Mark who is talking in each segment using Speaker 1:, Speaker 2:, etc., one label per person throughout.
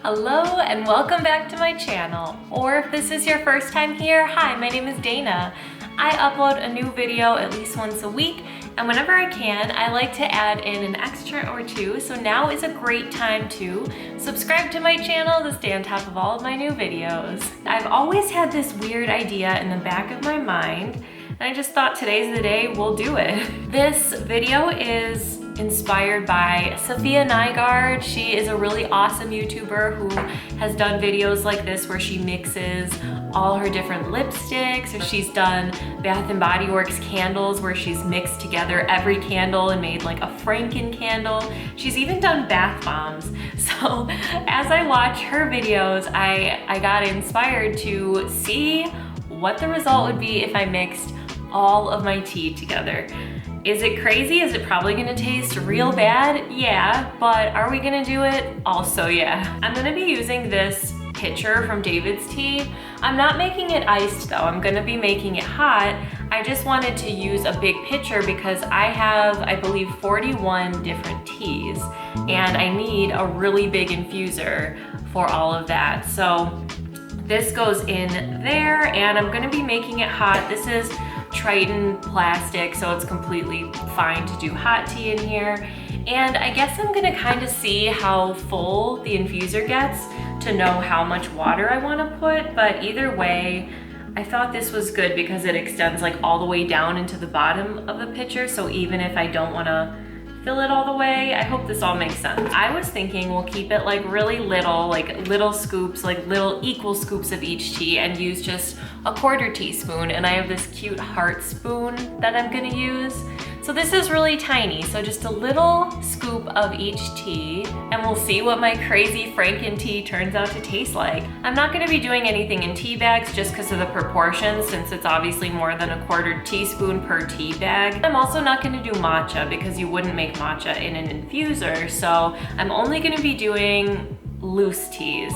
Speaker 1: Hello and welcome back to my channel. Or if this is your first time here, hi, my name is Dana. I upload a new video at least once a week, and whenever I can, I like to add in an extra or two, so now is a great time to subscribe to my channel to stay on top of all of my new videos. I've always had this weird idea in the back of my mind, and I just thought today's the day we'll do it. This video is inspired by Safiya Nygaard. She is a really awesome YouTuber who has done videos like this where she mixes all her different lipsticks, or she's done Bath & Body Works candles where she's mixed together every candle and made like a Franken candle. She's even done bath bombs. So as I watch her videos, I got inspired to see what the result would be if I mixed all of my tea together. Is it crazy? Is it probably gonna taste real bad? Yeah, but are we gonna do it? Also, yeah. I'm gonna be using this pitcher from David's Tea. I'm not making it iced though, I'm gonna be making it hot. I just wanted to use a big pitcher because I have, I believe, 41 different teas, and I need a really big infuser for all of that. So this goes in there, and I'm gonna be making it hot. This is Triton plastic, so it's completely fine to do hot tea in here. And I guess I'm gonna kind of see how full the infuser gets to know how much water I want to put, but either way, I thought this was good because it extends like all the way down into the bottom of the pitcher, so even if I don't want to fill it all the way, I hope this all makes sense. I was thinking we'll keep it like really little, like little scoops, like little equal scoops of each tea, and use just a 1/4 teaspoon. And I have this cute heart spoon that I'm gonna use. So this is really tiny, so just a little scoop of each tea, and we'll see what my crazy Franken tea turns out to taste like. I'm not gonna be doing anything in tea bags just because of the proportions, since it's obviously more than a 1/4 teaspoon per tea bag. I'm also not gonna do matcha because you wouldn't make matcha in an infuser, so I'm only gonna be doing loose teas.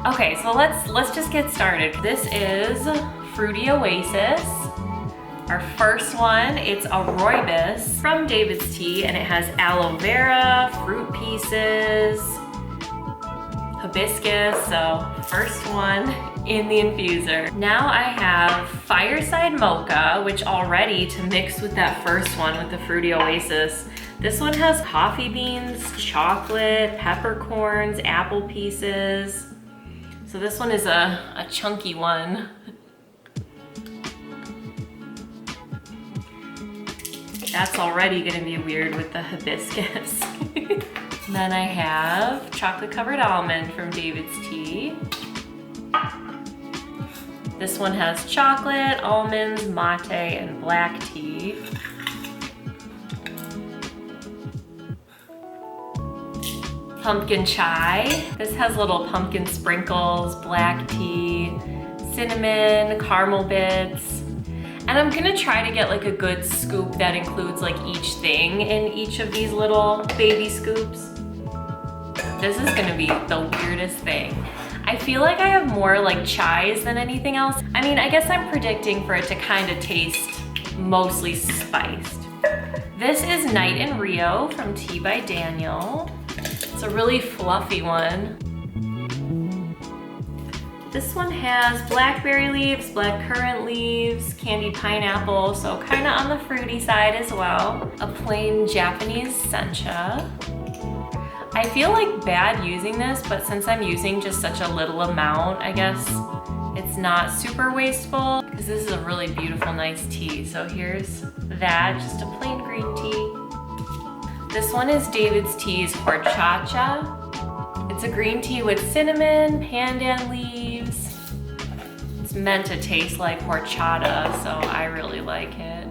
Speaker 1: Okay, so let's just get started. This is Fruity Oasis. Our first one, it's a rooibos from David's Tea, and it has aloe vera, fruit pieces, hibiscus, so first one in the infuser. Now I have Fireside Mocha, which already to mix with that first one with the Fruity Oasis. This one has coffee beans, chocolate, peppercorns, apple pieces. So this one is a chunky one. That's already gonna be weird with the hibiscus. Then I have chocolate covered almond from David's Tea. This one has chocolate, almonds, mate, and black tea. Pumpkin chai. This has little pumpkin sprinkles, black tea, cinnamon, caramel bits. And I'm gonna try to get like a good scoop that includes like each thing in each of these little baby scoops. This is gonna be the weirdest thing. I feel like I have more like chais than anything else. I mean, I guess I'm predicting for it to kind of taste mostly spiced. This is Night in Rio from Tea by Daniel. It's a really fluffy one. This one has blackberry leaves, blackcurrant leaves, candied pineapple, so kind of on the fruity side as well. A plain Japanese sencha. I feel like bad using this, but since I'm using just such a little amount, I guess it's not super wasteful, because this is a really beautiful, nice tea. So here's that, just a plain green tea. This one is David's Tea's horchata. It's a green tea with cinnamon, pandan leaves. It's meant to taste like horchata, so I really like it.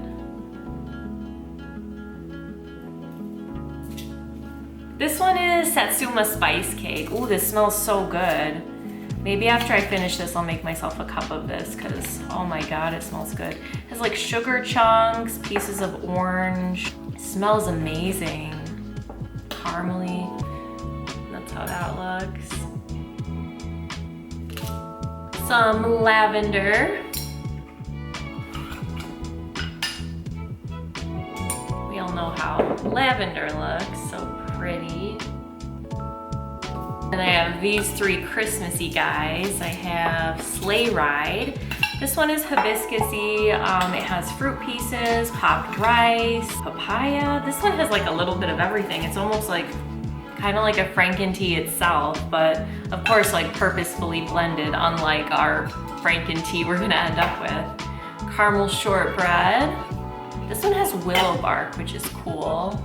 Speaker 1: This one is Satsuma Spice Cake. Ooh, this smells so good. Maybe after I finish this, I'll make myself a cup of this, because oh my God, it smells good. It has like sugar chunks, pieces of orange. It smells amazing. Caramely. That's how that looks. Some lavender. We all know how lavender looks, so pretty. And I have these 3 Christmassy guys. I have Sleigh Ride. This one is hibiscus-y. It has fruit pieces, popped rice, papaya. This one has like a little bit of everything. It's almost like, kind of like a FRANKENTEA itself, but of course like purposefully blended, unlike our FRANKENTEA we're gonna end up with. Caramel shortbread. This one has willow bark, which is cool.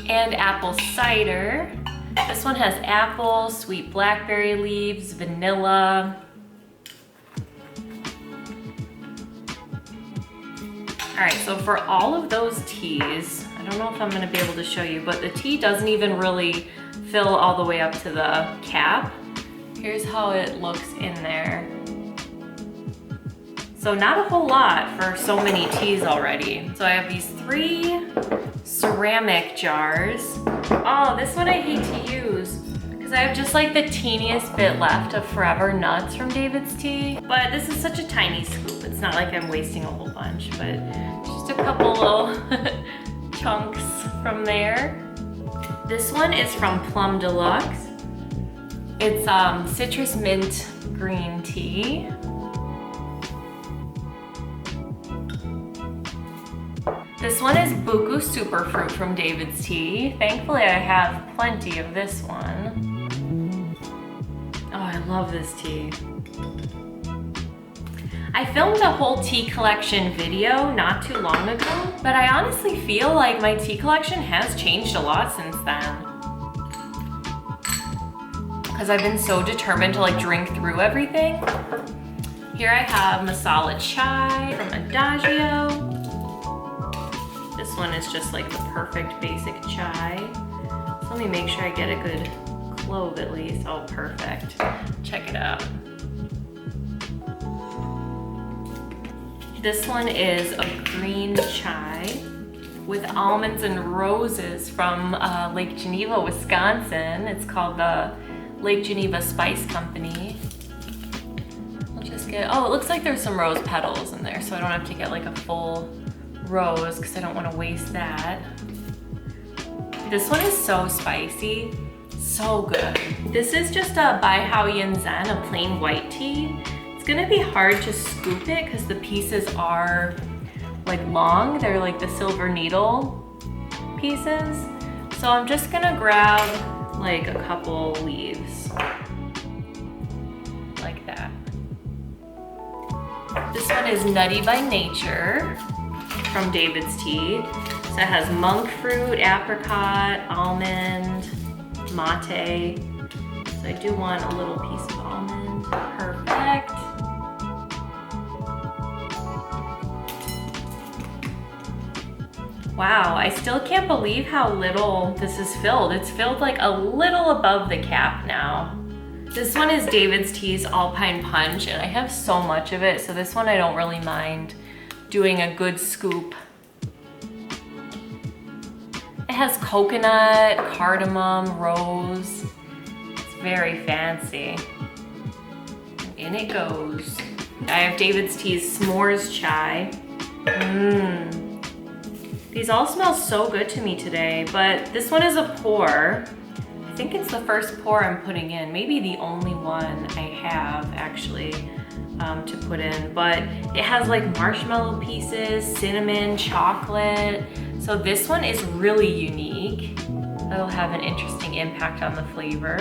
Speaker 1: And apple cider. This one has apple, sweet blackberry leaves, vanilla. All right, so for all of those teas, I don't know if I'm gonna be able to show you, but the tea doesn't even really fill all the way up to the cap. Here's how it looks in there. So not a whole lot for so many teas already. So I have these 3 ceramic jars. Oh, this one I hate to use because I have just like the teeniest bit left of Forever Nuts from David's Tea. But this is such a tiny scoop. It's not like I'm wasting a whole bunch, but just a couple little chunks from there. This one is from Plum Deluxe. It's citrus mint green tea. This one is Buku Superfruit from David's Tea. Thankfully, I have plenty of this one. Oh, I love this tea. I filmed a whole tea collection video not too long ago, but I honestly feel like my tea collection has changed a lot since then. Because I've been so determined to like drink through everything. Here I have Masala Chai from Adagio. This one is just like the perfect basic chai. So let me make sure I get a good clove at least. Oh, perfect. Check it out. This one is a green chai with almonds and roses from Lake Geneva, Wisconsin. It's called the Lake Geneva Spice Company. I'll just get, oh, it looks like there's some rose petals in there, so I don't have to get like a full rose because I don't want to waste that. This one is so spicy, so good. This is just a Bai Hao Yin Zen, a plain white tea. It's gonna be hard to scoop it because the pieces are like long. They're like the silver needle pieces. So I'm just gonna grab like a couple leaves, like that. This one is Nutty by Nature from David's Tea. So it has monk fruit, apricot, almond, mate. So I do want a little piece of almond. Perfect. Wow, I still can't believe how little this is filled. It's filled like a little above the cap now. This one is David's Tea's Alpine Punch, and I have so much of it, so this one I don't really mind doing a good scoop. It has coconut, cardamom, rose. It's very fancy. In it goes. I have David's Tea's S'mores Chai. These all smell so good to me today, but this one is a pour. I think it's the first pour I'm putting in, maybe the only one I have actually to put in, but it has like marshmallow pieces, cinnamon, chocolate. So this one is really unique. That'll have an interesting impact on the flavor.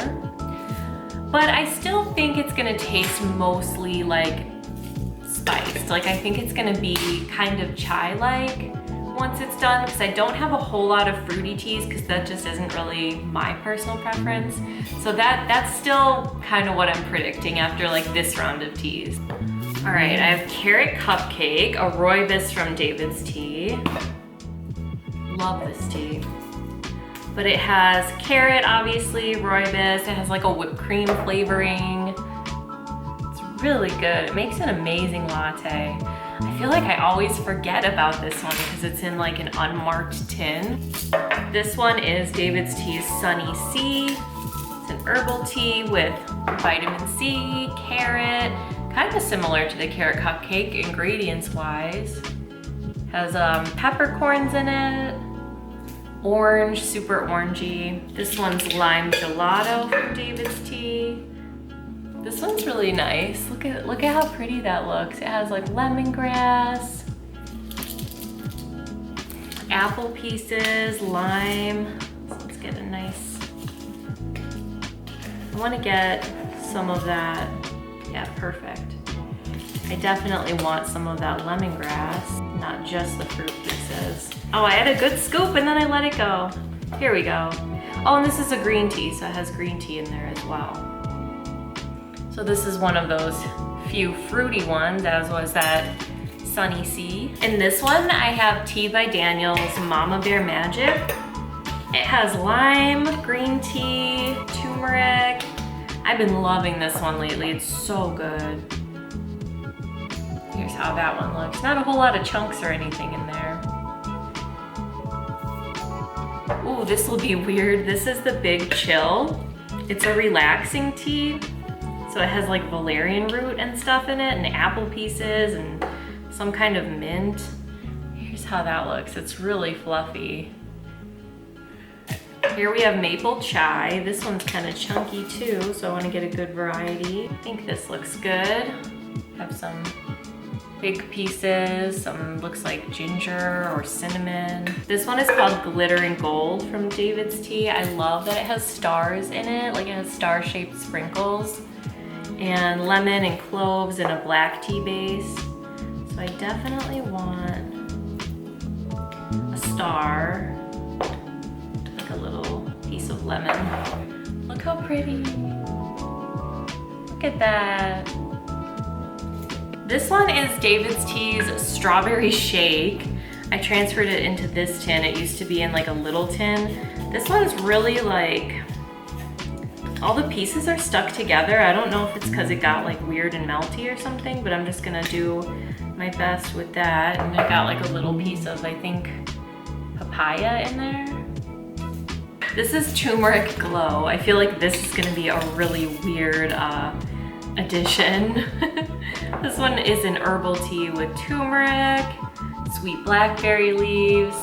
Speaker 1: But I still think it's gonna taste mostly like spiced. Like I think it's gonna be kind of chai-like once it's done, because I don't have a whole lot of fruity teas because that just isn't really my personal preference. So that's still kind of what I'm predicting after like this round of teas. All right, I have Carrot Cupcake, a rooibos from David's Tea. Love this tea. But it has carrot, obviously, rooibos. It has like a whipped cream flavoring. It's really good. It makes an amazing latte. I feel like I always forget about this one because it's in like an unmarked tin. This one is David's Tea's Sunny C. It's an herbal tea with vitamin C, carrot, kind of similar to the Carrot Cupcake ingredients-wise. Has peppercorns in it. Orange, super orangey. This one's lime gelato from David's Tea. This one's really nice. Look at how pretty that looks. It has like lemongrass, apple pieces, lime. So let's get a nice, I want to get some of that. Yeah, perfect. I definitely want some of that lemongrass, not just the fruit pieces. Oh, I had a good scoop and then I let it go. Here we go. Oh, and this is a green tea, so it has green tea in there as well. So this is one of those few fruity ones, as was that Sunny Sea. In this one, I have Tea by Daniel's Mama Bear Magic. It has lime, green tea, turmeric. I've been loving this one lately. It's so good. Here's how that one looks. Not a whole lot of chunks or anything in there. Ooh, this will be weird. This is the Big Chill. It's a relaxing tea. So it has like valerian root and stuff in it, and apple pieces and some kind of mint. Here's how that looks. It's really fluffy. Here we have maple chai. This one's kind of chunky too, so I want to get a good variety. I think this looks good. Have some big pieces, some looks like ginger or cinnamon. This one is called Glitter and Gold from David's Tea. I love that it has stars in it, like it has star-shaped sprinkles, and lemon and cloves in a black tea base. So I definitely want a star, like a little piece of lemon. Look how pretty. Look at that. This one is David's Tea's Strawberry Shake. I transferred it into this tin. It used to be in like a little tin. This one's really like, all the pieces are stuck together. I don't know if it's because it got like weird and melty or something, but I'm just gonna do my best with that. And I got like a little piece of, I think, papaya in there. This is Turmeric Glow. I feel like this is gonna be a really weird addition. This one is an herbal tea with turmeric, sweet blackberry leaves,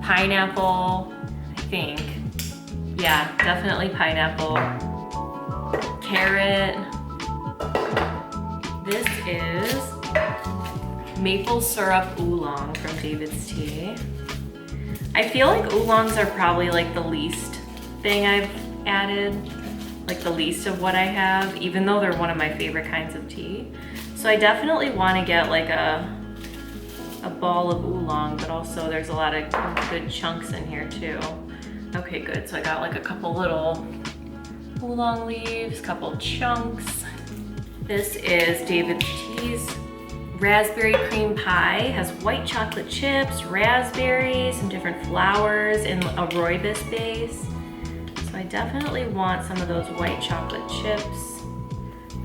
Speaker 1: pineapple, I think. Yeah, definitely pineapple, carrot. This is maple syrup oolong from David's Tea. I feel like oolongs are probably like the least thing I've added, like the least of what I have, even though they're one of my favorite kinds of tea. So I definitely want to get like a ball of oolong, but also there's a lot of good chunks in here too. Okay, good. So I got like a couple little oolong leaves, couple chunks. This is David's Tea's Raspberry Cream Pie. It has white chocolate chips, raspberries, some different flowers in a rooibos base. So I definitely want some of those white chocolate chips.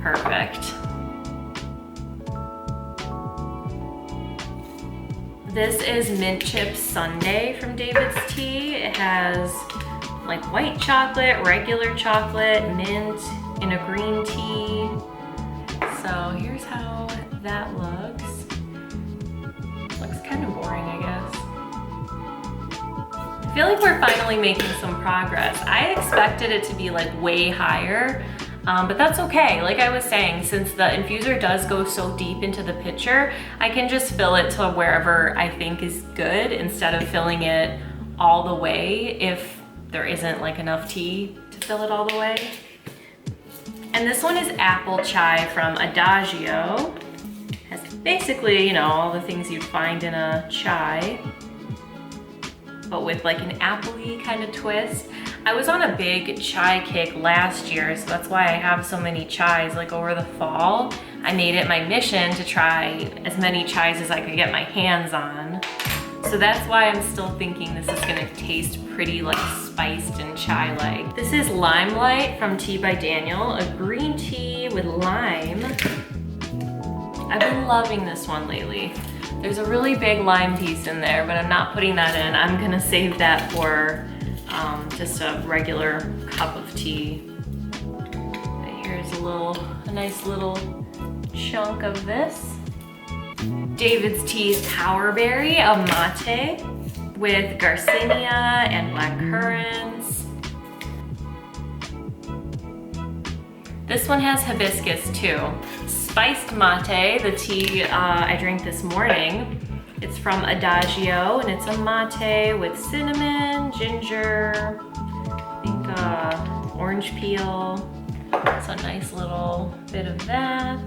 Speaker 1: Perfect. This is Mint Chip Sundae from David's Tea. It has like white chocolate, regular chocolate, mint in a green tea. So here's how that looks. Looks kind of boring, I guess. I feel like we're finally making some progress. I expected it to be like way higher, but that's okay. Like I was saying, since the infuser does go so deep into the pitcher, I can just fill it to wherever I think is good instead of filling it all the way if there isn't like enough tea to fill it all the way. And this one is apple chai from Adagio. Has basically, you know, all the things you'd find in a chai, but with like an apple-y kind of twist. I was on a big chai kick last year, so that's why I have so many chais. Like over the fall, I made it my mission to try as many chais as I could get my hands on. So that's why I'm still thinking this is gonna taste pretty like spiced and chai-like. This is Limelight from Tea by Daniel, a green tea with lime. I've been loving this one lately. There's a really big lime piece in there, but I'm not putting that in. I'm gonna save that for just a regular cup of tea. But here's a nice little chunk of this. David's Tea's Power Berry, a mate with Garcinia and black currants. This one has hibiscus too. Spiced mate, the tea I drank this morning. It's from Adagio, and it's a mate with cinnamon, ginger, I think orange peel. So a nice little bit of that.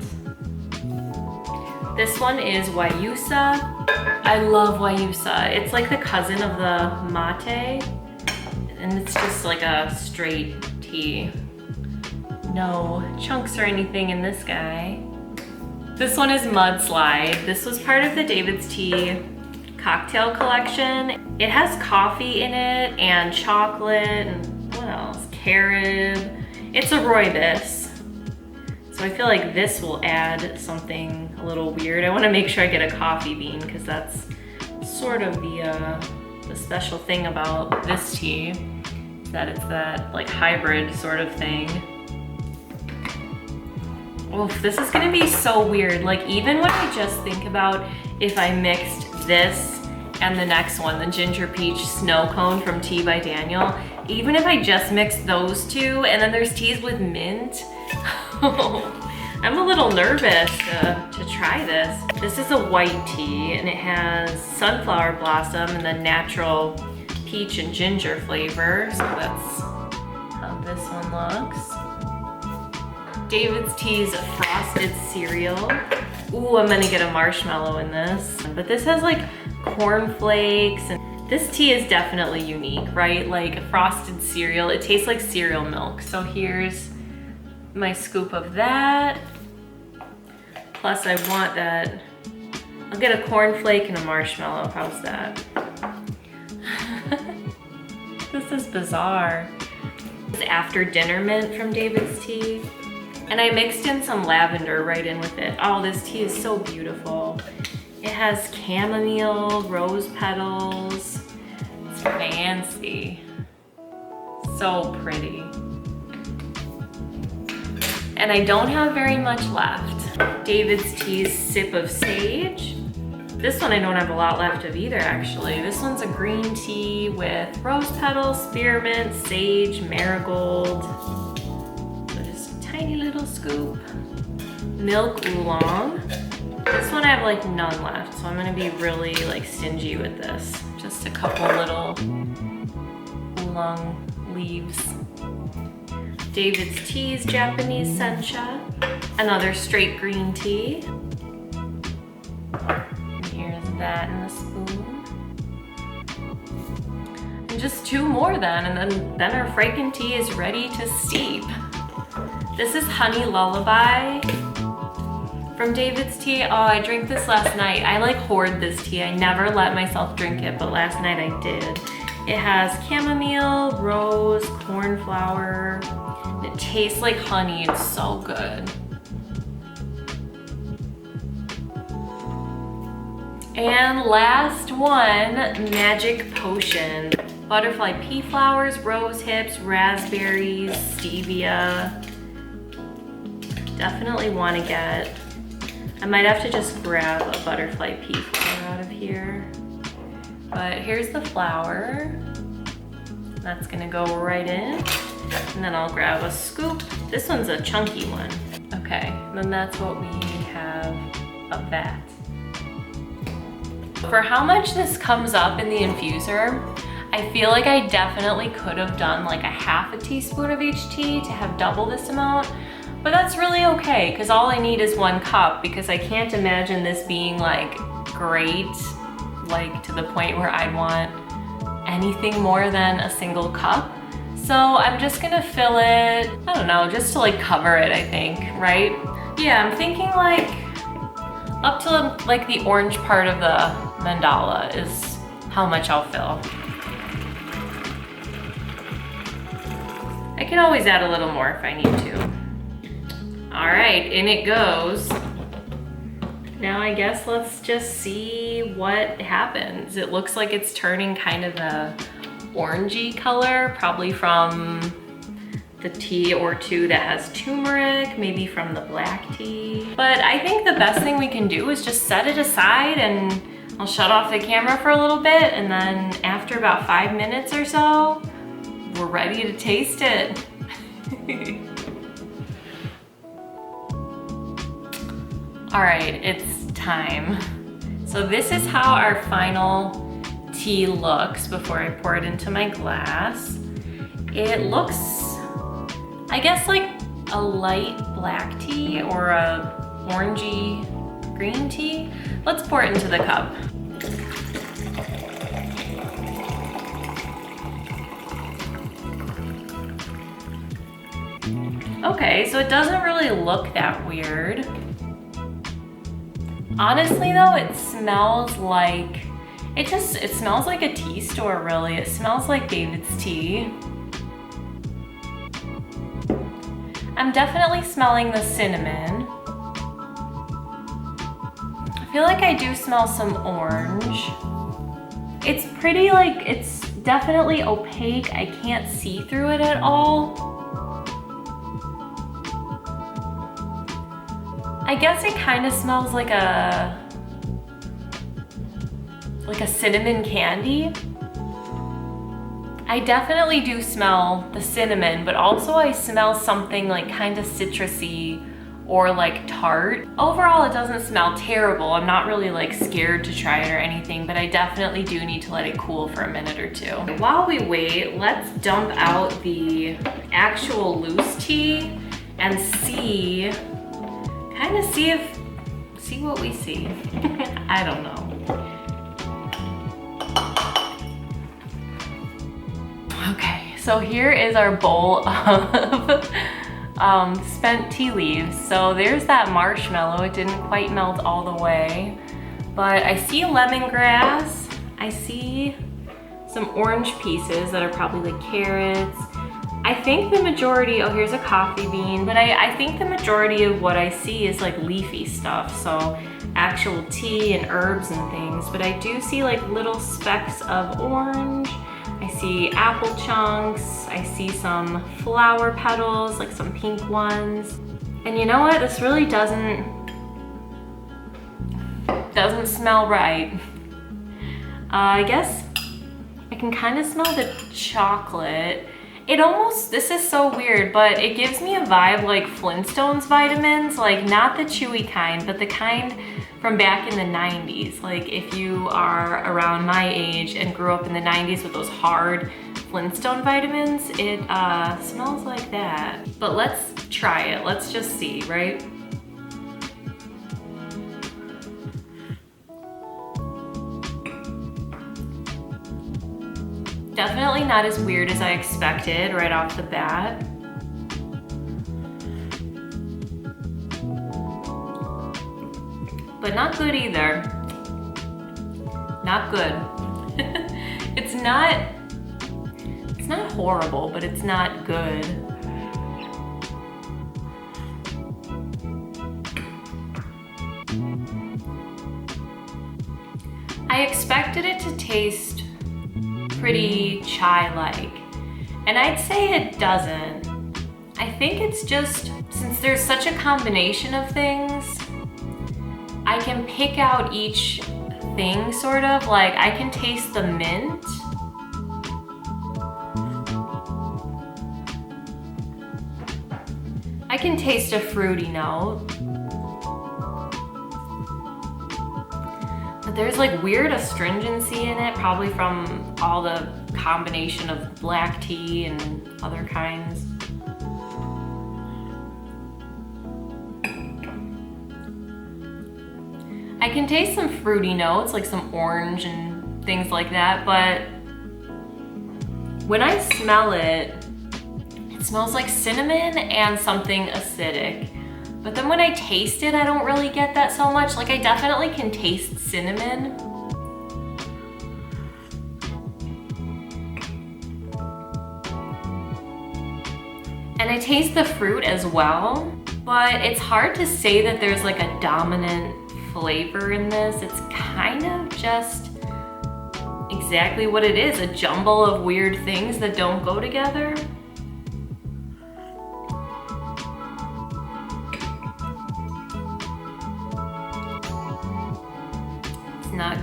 Speaker 1: This one is Guayusa. I love Guayusa. It's like the cousin of the mate, and it's just like a straight tea. No chunks or anything in this guy. This one is Mudslide. This was part of the David's Tea cocktail collection. It has coffee in it and chocolate and what else? Carob. It's a rooibos. So I feel like this will add something a little weird. I want to make sure I get a coffee bean because that's sort of the special thing about this tea, that it's that like hybrid sort of thing. Oof, this is gonna be so weird. Like even when I just think about if I mixed this and the next one, the ginger peach snow cone from Tea by Daniel, even if I just mixed those two and then there's teas with mint, I'm a little nervous to try this. This is a white tea and it has sunflower blossom and the natural peach and ginger flavor. So that's how this one looks. David's Tea's Frosted Cereal. Ooh, I'm gonna get a marshmallow in this. But this has like cornflakes, and this tea is definitely unique, right? Like frosted cereal, it tastes like cereal milk. So here's my scoop of that. Plus I want that, I'll get a cornflake and a marshmallow, how's that? This is bizarre. It's after dinner mint from David's Tea. And I mixed in some lavender right in with it. Oh, this tea is so beautiful. It has chamomile, rose petals. It's fancy. So pretty. And I don't have very much left. David's Tea's Sip of Sage. This one I don't have a lot left of either, actually. This one's a green tea with rose petals, spearmint, sage, marigold. Tiny little scoop. Milk oolong. This one I have like none left, so I'm gonna be really like stingy with this. Just a couple little oolong leaves. David's Tea's Japanese Sencha. Another straight green tea. And here's that in a spoon. And just two more then, and then our Frankentea is ready to steep. This is Honey Lullaby from David's Tea. Oh, I drank this last night. I like hoard this tea. I never let myself drink it, but last night I did. It has chamomile, rose, cornflower. It tastes like honey. It's so good. And last one, Magic Potion. Butterfly pea flowers, rose hips, raspberries, stevia. Definitely want to get, I might have to just grab a butterfly pea flower out of here. But here's the flower. That's gonna go right in. And then I'll grab a scoop. This one's a chunky one. Okay, then that's what we have of that. For how much this comes up in the infuser, I feel like I definitely could have done like a half a teaspoon of each tea to have double this amount. But that's really okay, because all I need is 1 cup, because I can't imagine this being like great, like to the point where I'd want anything more than a single cup. So I'm just gonna fill it, I don't know, just to like cover it, I think, right? Yeah, I'm thinking like up to like the orange part of the mandala is how much I'll fill. I can always add a little more if I need to. All right, in it goes. Now I guess let's just see what happens. It looks like it's turning kind of a orangey color, probably from the tea or two that has turmeric, maybe from the black tea. But I think the best thing we can do is just set it aside, and I'll shut off the camera for a little bit, and then after about 5 minutes or so, we're ready to taste it. All right, it's time. So this is how our final tea looks before I pour it into my glass. It looks, I guess, like a light black tea or a orangey green tea. Let's pour it into the cup. Okay, so it doesn't really look that weird. Honestly though, it smells like, it smells like a tea store really. It smells like David's tea. I'm definitely smelling the cinnamon. I feel like I do smell some orange. It's pretty like, it's definitely opaque. I can't see through it at all. I guess it kind of smells like a cinnamon candy. I definitely do smell the cinnamon, but also I smell something like kind of citrusy or like tart. Overall, it doesn't smell terrible. I'm not really like scared to try it or anything, but I definitely do need to let it cool for a minute or two. While we wait, let's dump out the actual loose tea and see what we see. I don't know. Okay, so here is our bowl of spent tea leaves. So there's that marshmallow. It didn't quite melt all the way, but I see lemongrass. I see some orange pieces that are probably like carrots. I think the majority, oh, here's a coffee bean, but I think the majority of what I see is like leafy stuff, so actual tea and herbs and things, but I do see like little specks of orange. I see apple chunks. I see some flower petals, like some pink ones. And you know what? This really doesn't smell right. I guess I can kind of smell the chocolate. It almost, this is so weird, but it gives me a vibe like Flintstones vitamins, like not the chewy kind, but the kind from back in the 90s. Like if you are around my age and grew up in the 90s with those hard Flintstone vitamins, it smells like that. But let's try it, let's just see, right? Definitely not as weird as I expected right off the bat. But not good either. Not good. It's not horrible, but it's not good. I expected it to taste pretty chai-like, and I'd say it doesn't. I think it's just, since there's such a combination of things, I can pick out each thing sort of, like I can taste the mint. I can taste a fruity note. But there's like weird astringency in it, probably from all the combination of black tea and other kinds. I can taste some fruity notes, like some orange and things like that, but when I smell it, it smells like cinnamon and something acidic. But then when I taste it, I don't really get that so much. Like I definitely can taste cinnamon. And I taste the fruit as well, but it's hard to say that there's like a dominant flavor in this. It's kind of just exactly what it is, a jumble of weird things that don't go together.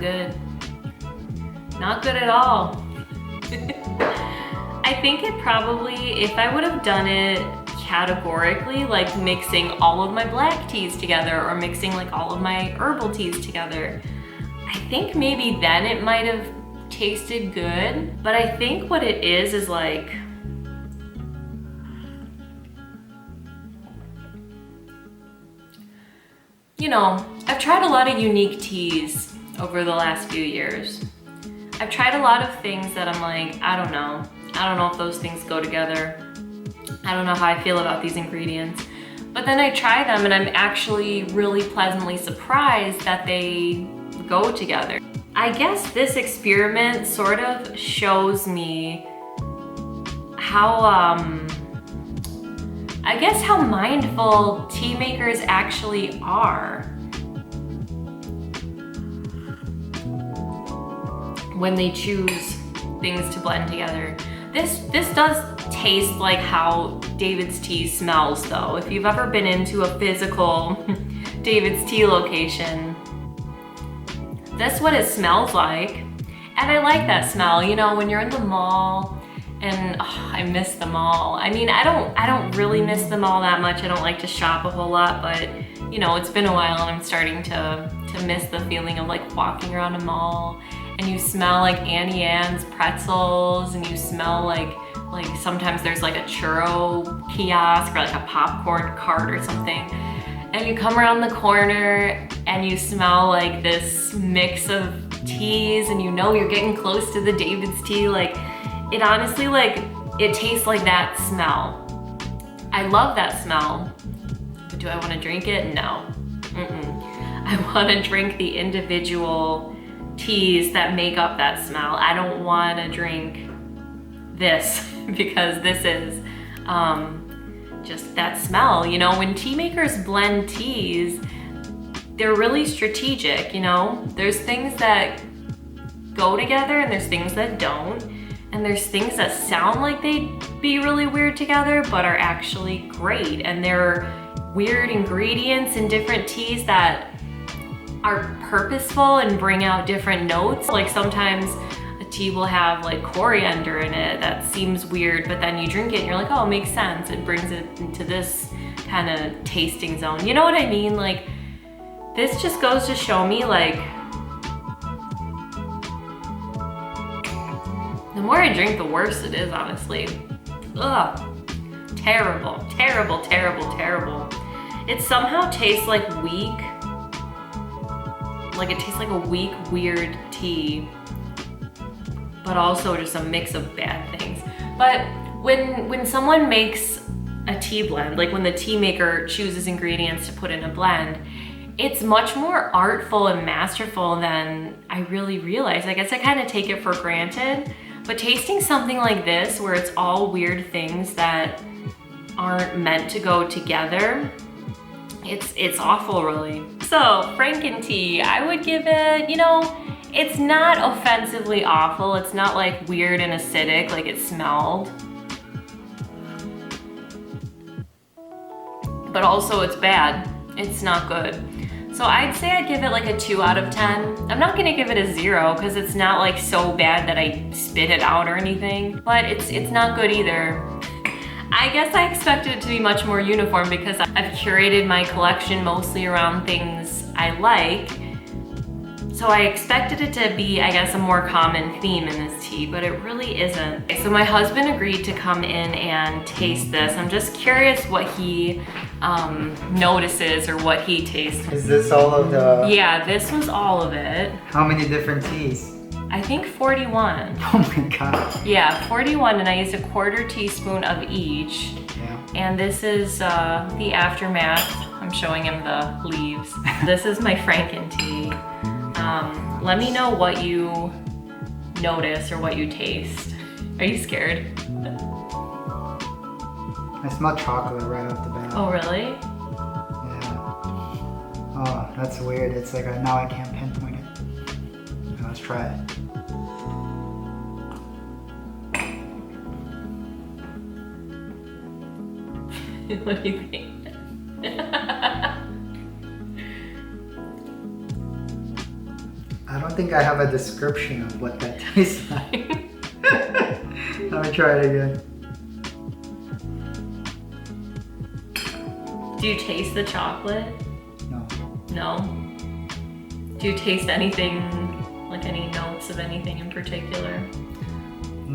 Speaker 1: good. Not good at all. I think it probably, if I would have done it categorically, like mixing all of my black teas together or mixing like all of my herbal teas together, I think maybe then it might have tasted good. But I think what it is like, you know, I've tried a lot of unique teas over the last few years. I've tried a lot of things that I'm like, I don't know if those things go together. I don't know how I feel about these ingredients. But then I try them and I'm actually really pleasantly surprised that they go together. I guess this experiment sort of shows me how, I guess how mindful tea makers actually are when they choose things to blend together. This does taste like how David's Tea smells though. If you've ever been into a physical David's Tea location, that's what it smells like. And I like that smell, you know, when you're in the mall, and oh, I miss the mall. I mean, I don't really miss the mall that much. I don't like to shop a whole lot, but you know, it's been a while and I'm starting to miss the feeling of like walking around a mall and you smell like Auntie Anne's pretzels and you smell like sometimes there's like a churro kiosk or like a popcorn cart or something. And you come around the corner and you smell like this mix of teas and you know you're getting close to the David's Tea. Like, it honestly, like, it tastes like that smell. I love that smell, but do I want to drink it? No. I want to drink the individual teas that make up that smell. I don't want to drink this because this is just that smell. You know, when tea makers blend teas, they're really strategic, you know? There's things that go together and there's things that don't. And there's things that sound like they'd be really weird together, but are actually great. And there are weird ingredients in different teas that are purposeful and bring out different notes. Like sometimes a tea will have like coriander in it that seems weird, but then you drink it and you're like, oh, it makes sense. It brings it into this kind of tasting zone. You know what I mean? Like, this just goes to show me, like, the more I drink, the worse it is, honestly. Ugh, terrible, terrible, terrible, terrible. It somehow tastes like weak, like it tastes like a weak, weird tea, but also just a mix of bad things. But when someone makes a tea blend, like when the tea maker chooses ingredients to put in a blend, it's much more artful and masterful than I really realized. I guess I kind of take it for granted. But tasting something like this, where it's all weird things that aren't meant to go together, it's awful, really. So, FRANKENTEA, I would give it, you know, it's not offensively awful. It's not like weird and acidic like it smelled. But also it's bad. It's not good. So I'd say I'd give it like a 2 out of 10. I'm not gonna give it a 0 because it's not like so bad that I spit it out or anything, but it's not good either. I guess I expected it to be much more uniform because I've curated my collection mostly around things I like. So I expected it to be, I guess, a more common theme in this tea, but it really isn't. So my husband agreed to come in and taste this. I'm just curious what he notices or what he tastes.
Speaker 2: Is this all of the...
Speaker 1: Yeah, this was all of it.
Speaker 2: How many different teas?
Speaker 1: I think 41.
Speaker 2: Oh my god.
Speaker 1: Yeah, 41, and I used a 1/4 teaspoon of each.
Speaker 2: Yeah.
Speaker 1: And this is the aftermath. I'm showing him the leaves. This is my FRANKENTEA. Let me know what you notice or what you taste. Are you scared?
Speaker 2: I smell chocolate right off the bat.
Speaker 1: Oh, really?
Speaker 2: Yeah. Oh, that's weird. It's like now I can't pinpoint it. Let's try it.
Speaker 1: What do you think?
Speaker 2: I don't don't think I have a description of what that tastes like. Let me try it again.
Speaker 1: Do you taste the chocolate?
Speaker 2: No.
Speaker 1: No? Do you taste anything, like any notes of anything in particular?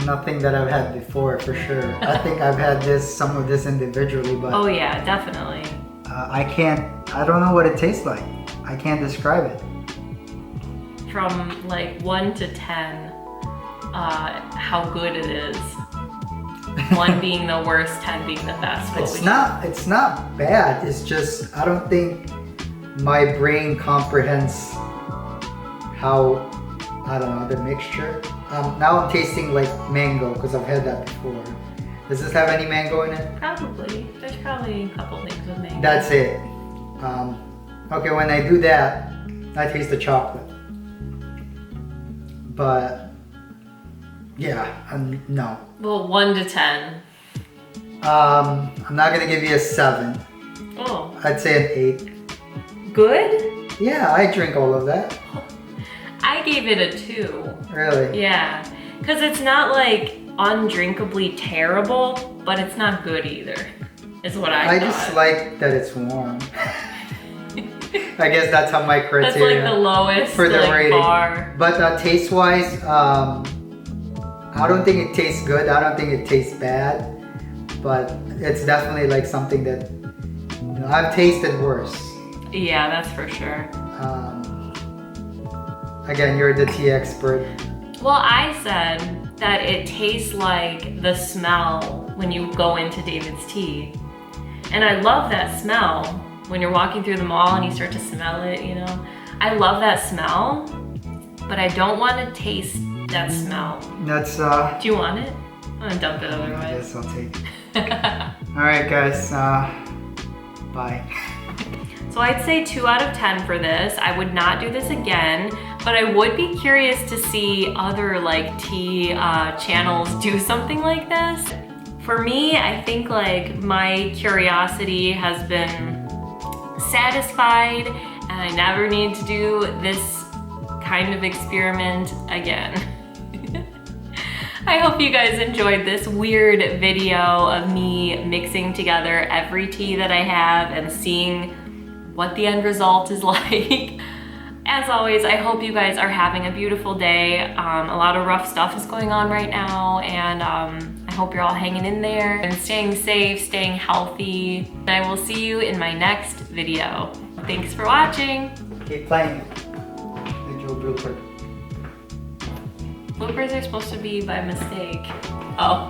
Speaker 2: Nothing that I've had before, for sure. I think I've had some of this individually, but
Speaker 1: Oh yeah, definitely.
Speaker 2: I don't know what it tastes like. I can't describe it.
Speaker 1: From like 1 to 10, how good it is. 1 being the worst, 10 being the best.
Speaker 2: It's not bad. It's just, I don't think my brain comprehends how, I don't know, the mixture. Now I'm tasting like mango because I've had that before. Does this have any mango in it?
Speaker 1: Probably. There's probably a couple things with mango.
Speaker 2: That's it. Okay, when I do that, I taste the chocolate. But yeah, no.
Speaker 1: Well, 1 to 10.
Speaker 2: I'm not gonna give you a 7.
Speaker 1: Oh.
Speaker 2: I'd say an 8.
Speaker 1: Good?
Speaker 2: Yeah, I drink all of that.
Speaker 1: I gave it a 2.
Speaker 2: Really?
Speaker 1: Yeah. Because it's not like undrinkably terrible, but it's not good either, is what I thought.
Speaker 2: just like that it's warm. I guess that's how my criteria.
Speaker 1: That's like the lowest
Speaker 2: for the rating.
Speaker 1: bar.
Speaker 2: But taste-wise, I don't think it tastes good. I don't think it tastes bad. But it's definitely like something that I've tasted worse.
Speaker 1: Yeah, that's for sure.
Speaker 2: Again, you're the tea expert.
Speaker 1: Well, I said that it tastes like the smell when you go into David's Tea. And I love that smell when you're walking through the mall and you start to smell it, you know. I love that smell, but I don't want to taste that smell.
Speaker 2: That's
Speaker 1: Do you want it? I'm gonna dump it
Speaker 2: I
Speaker 1: otherwise.
Speaker 2: guess I'll take it. Alright guys, bye.
Speaker 1: So I'd say 2 out of 10 for this. I would not do this again, but I would be curious to see other like tea channels do something like this. For me, I think like my curiosity has been satisfied and I never need to do this kind of experiment again. I hope you guys enjoyed this weird video of me mixing together every tea that I have and seeing what the end result is like. As always, I hope you guys are having a beautiful day. A lot of rough stuff is going on right now, and I hope you're all hanging in there and staying safe, staying healthy. And I will see you in my next video. Thanks for watching.
Speaker 2: Keep playing. Digital blooper.
Speaker 1: Bloopers are supposed to be by mistake. Oh.